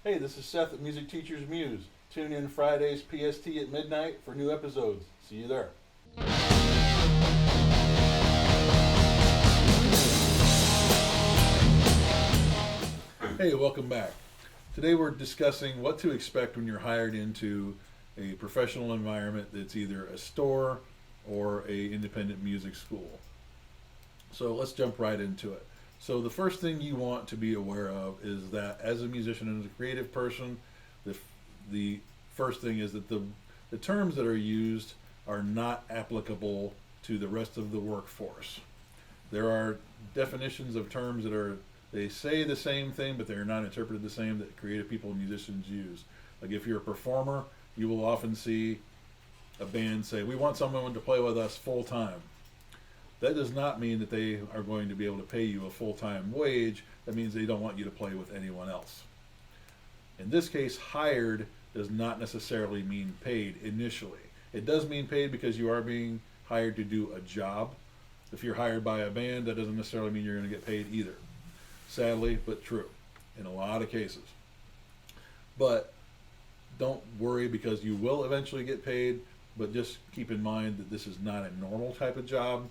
Hey, this is Seth at Music Teachers Muse. Tune in Fridays PST at midnight for new episodes. See you there. Hey, welcome back. Today we're discussing what to expect when you're hired into a professional environment that's either a store or a independent music school. So let's jump right into it. So the first thing you want to be aware of is that as a musician and as a creative person, the first thing is that the terms that are used are not applicable to the rest of the workforce. There are definitions of terms that are they say the same thing, but they're not interpreted the same that creative people and musicians use. Like if you're a performer, you will often see a band say, "We want someone to play with us full time." That does not mean that they are going to be able to pay you a full-time wage. That means they don't want you to play with anyone else. In this case, hired does not necessarily mean paid initially. It does mean paid because you are being hired to do a job. If you're hired by a band, that doesn't necessarily mean you're going to get paid either. Sadly, but true in a lot of cases. But don't worry because you will eventually get paid, but just keep in mind that this is not a normal type of job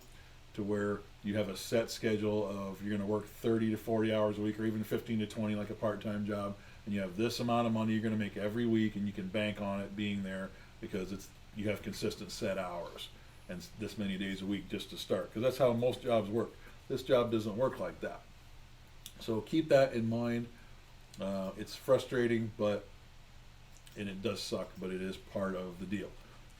to where you have a set schedule of you're going to work 30 to 40 hours a week or even 15 to 20 like a part-time job, and you have this amount of money you're going to make every week and you can bank on it being there because you have consistent set hours and this many days a week just to start, because that's how most jobs work. This job doesn't work like that. So keep that in mind. It's frustrating, and it does suck, but it is part of the deal.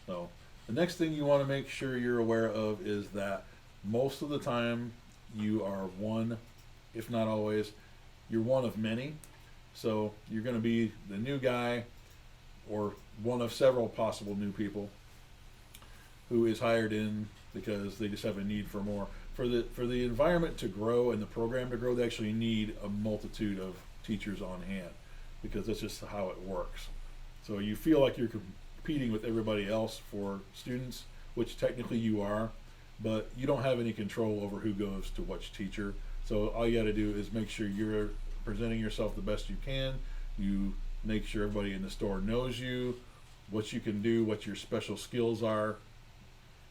So the next thing you want to make sure you're aware of is that most of the time you are one, if not always, you're one of many. So you're going to be the new guy or one of several possible new people who is hired in because they just have a need for more. For the environment to grow and the program to grow, they actually need a multitude of teachers on hand because that's just how it works. So you feel like you're competing with everybody else for students, which technically you are, but you don't have any control over who goes to which teacher. So all you got to do is make sure you're presenting yourself the best you can. You make sure everybody in the store knows you, what you can do, what your special skills are,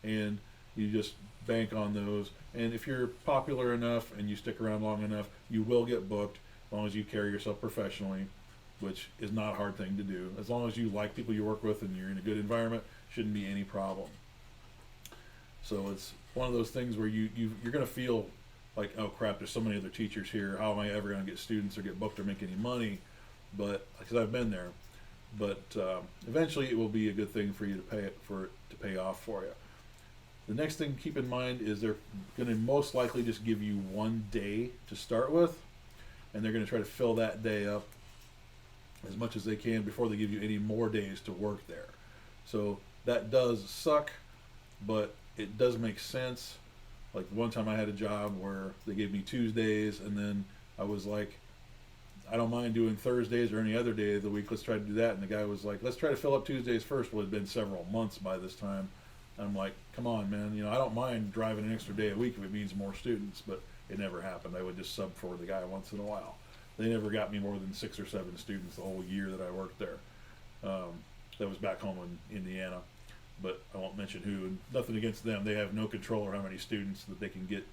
and you just bank on those. And if you're popular enough and you stick around long enough, you will get booked as long as you carry yourself professionally, which is not a hard thing to do. As long as you like people you work with and you're in a good environment, shouldn't be any problem. So it's one of those things where you're going to feel like, oh crap, there's so many other teachers here. How am I ever going to get students or get booked or make any money? But because I've been there, but eventually it will be a good thing for you to pay off for you. The next thing to keep in mind is they're going to most likely just give you one day to start with, and they're going to try to fill that day up as much as they can before they give you any more days to work there. So that does suck, but it does make sense. Like one time I had a job where they gave me Tuesdays, and then I was like, I don't mind doing Thursdays or any other day of the week. Let's try to do that. And the guy was like, let's try to fill up Tuesdays first. Well, it had been several months by this time. I'm like, come on, man. I don't mind driving an extra day a week if it means more students, but it never happened. I would just sub for the guy once in a while. They never got me more than 6 or 7 students the whole year that I worked there. That was back home in Indiana, but I won't mention who. And nothing against them. They have no control over how many students that they can get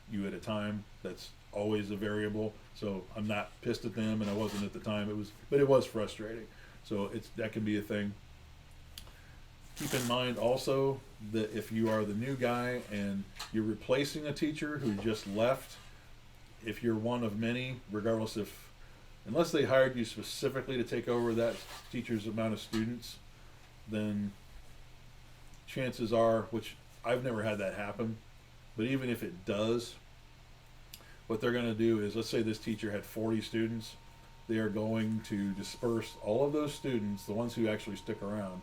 you at a time. That's always a variable. So I'm not pissed at them, and I wasn't at the time. But it was frustrating. So that can be a thing. Keep in mind also that if you are the new guy and you're replacing a teacher who just left, if you're one of many, regardless unless they hired you specifically to take over that teacher's amount of students, then chances are, which I've never had that happen, but even if it does, what they're going to do is, let's say this teacher had 40 students, they are going to disperse all of those students, the ones who actually stick around,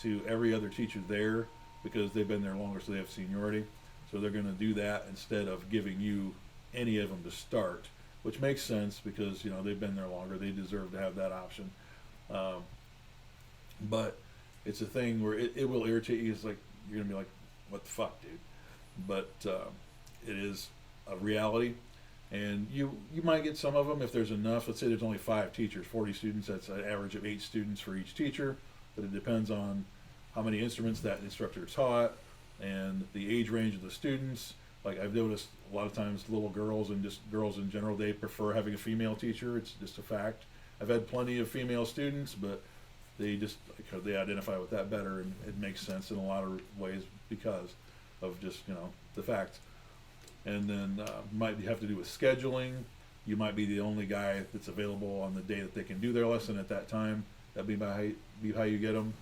to every other teacher there because they've been there longer, so they have seniority. So they're going to do that instead of giving you any of them to start, which makes sense because they've been there longer. They deserve to have that option. But it's a thing where it will irritate you. It's like you're going to be like, what the fuck, dude? But it is a reality, And you might get some of them if there's enough. Let's say there's only 5 teachers, 40 students. That's an average of 8 students for each teacher. But it depends on how many instruments that instructor taught and the age range of the students. Like I've noticed a lot of times little girls and just girls in general, they prefer having a female teacher. It's just a fact. I've had plenty of female students, but they identify with that better, and it makes sense in a lot of ways because of just the fact. And then might have to do with scheduling. You might be the only guy that's available on the day that they can do their lesson at that time. That'd be how you get them.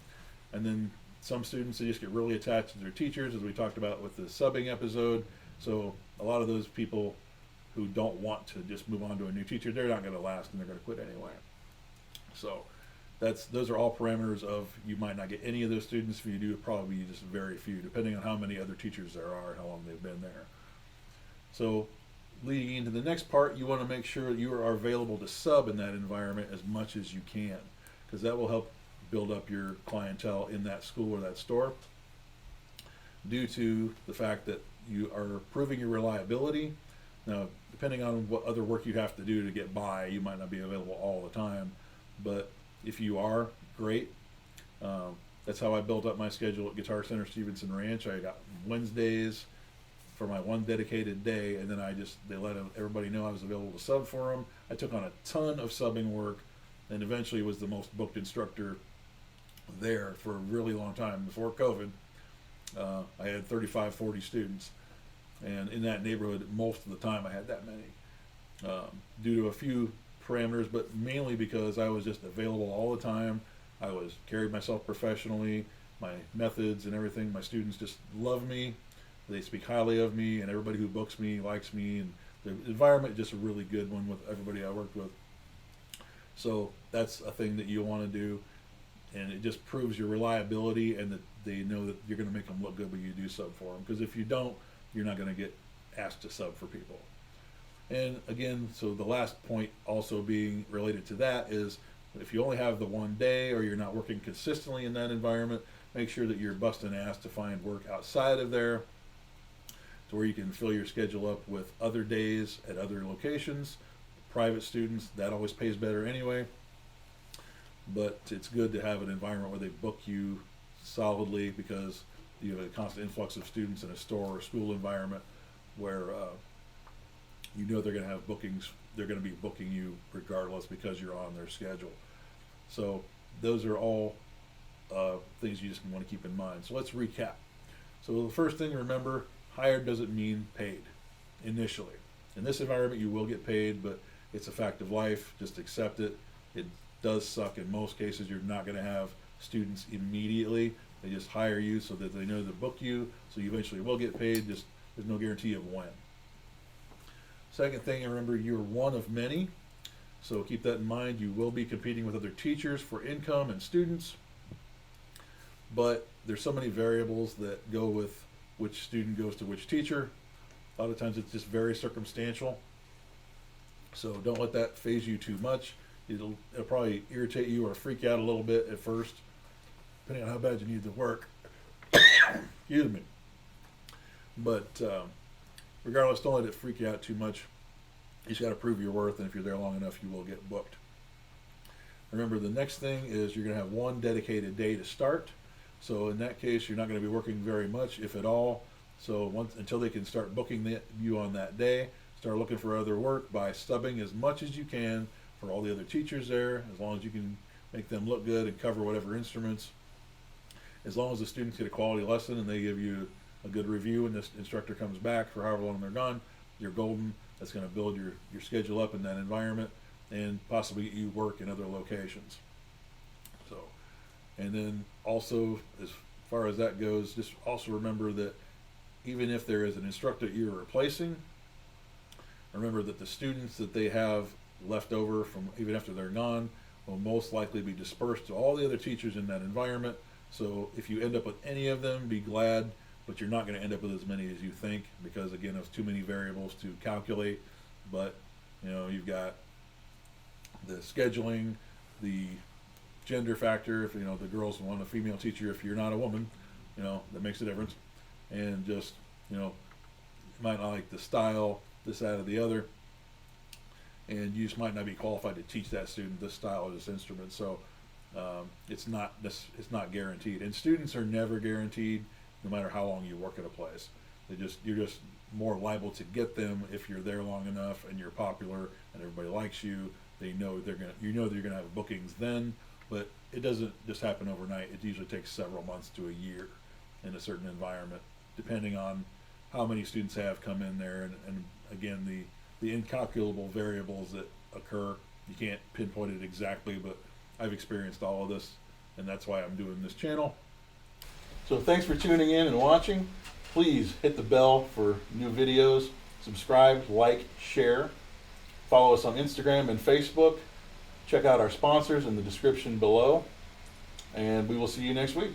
And then some students, they just get really attached to their teachers, as we talked about with the subbing episode. So a lot of those people who don't want to just move on to a new teacher, they're not going to last and they're going to quit anyway. So those are all parameters of, you might not get any of those students. If you do, it'll probably be just very few, depending on how many other teachers there are and how long they've been there. So leading into the next part, you want to make sure that you are available to sub in that environment as much as you can, because that will help build up your clientele in that school or that store, due to the fact that you are proving your reliability. Now, depending on what other work you have to do to get by, you might not be available all the time, but if you are, great. That's how I built up my schedule at Guitar Center Stevenson Ranch. I got Wednesdays for my one dedicated day, and then they let everybody know I was available to sub for them. I took on a ton of subbing work, and eventually was the most booked instructor there for a really long time. Before COVID, I had 35, 40 students, and in that neighborhood, most of the time I had that many, due to a few parameters, but mainly because I was just available all the time. I carried myself professionally, my methods and everything. My students just love me. They speak highly of me, and everybody who books me likes me, and the environment is just a really good one with everybody I worked with. So that's a thing that you want to do, and it just proves your reliability, and that they know that you're going to make them look good when you do sub for them, because if you don't, you're not going to get asked to sub for people. And again, so the last point also being related to that is, if you only have the one day or you're not working consistently in that environment, make sure that you're busting ass to find work outside of there, to where you can fill your schedule up with other days at other locations. Private students, that always pays better anyway, but it's good to have an environment where they book you solidly, because you have a constant influx of students in a store or school environment where you know they're going to have bookings. They're going to be booking you regardless, because you're on their schedule. So those are all things you just want to keep in mind. So let's recap. So the first thing, remember, hired doesn't mean paid initially. In this environment, you will get paid, but it's a fact of life. Just accept it. It does suck in most cases. You're not going to have students immediately. They just hire you so that they know to book you, so you eventually will get paid. Just there's no guarantee of when. Second thing, remember, you're one of many, so keep that in mind. You will be competing with other teachers for income and students, but there's so many variables that go with which student goes to which teacher. A lot of times it's just very circumstantial, so don't let that phase you too much. It'll probably irritate you or freak you out a little bit at first, depending on how bad you need the work. Excuse me. But regardless, don't let it freak you out too much. You just got to prove your worth, and if you're there long enough, you will get booked. Remember, the next thing is you're going to have one dedicated day to start. So in that case, you're not going to be working very much, if at all. So until they can start booking you on that day, start looking for other work by subbing as much as you can for all the other teachers there, as long as you can make them look good and cover whatever instruments. As long as the students get a quality lesson and they give you a good review and this instructor comes back for however long they're gone, you're golden. That's going to build your schedule up in that environment and possibly get you work in other locations. So, and then also, as far as that goes, just also remember that even if there is an instructor you're replacing, remember that the students that they have left over from even after they're gone will most likely be dispersed to all the other teachers in that environment. So if you end up with any of them, be glad, but you're not going to end up with as many as you think, because again, there's too many variables to calculate. But you've got the scheduling, the gender factor, if the girls want a female teacher, if you're not a woman, that makes a difference. And just you might not like the style, this, that, or the other. and you just might not be qualified to teach that student this style or this instrument. So it's not guaranteed, and students are never guaranteed, no matter how long you work at a place. You're just more liable to get them if you're there long enough and you're popular and everybody likes you. They know that you're gonna have bookings then, but it doesn't just happen overnight. It usually takes several months to a year in a certain environment, depending on how many students have come in there, and again, the incalculable variables that occur. You can't pinpoint it exactly, but I've experienced all of this, and that's why I'm doing this channel. So thanks for tuning in and watching. Please hit the bell for new videos, subscribe, like, share. Follow us on Instagram and Facebook. Check out our sponsors in the description below, and we will see you next week.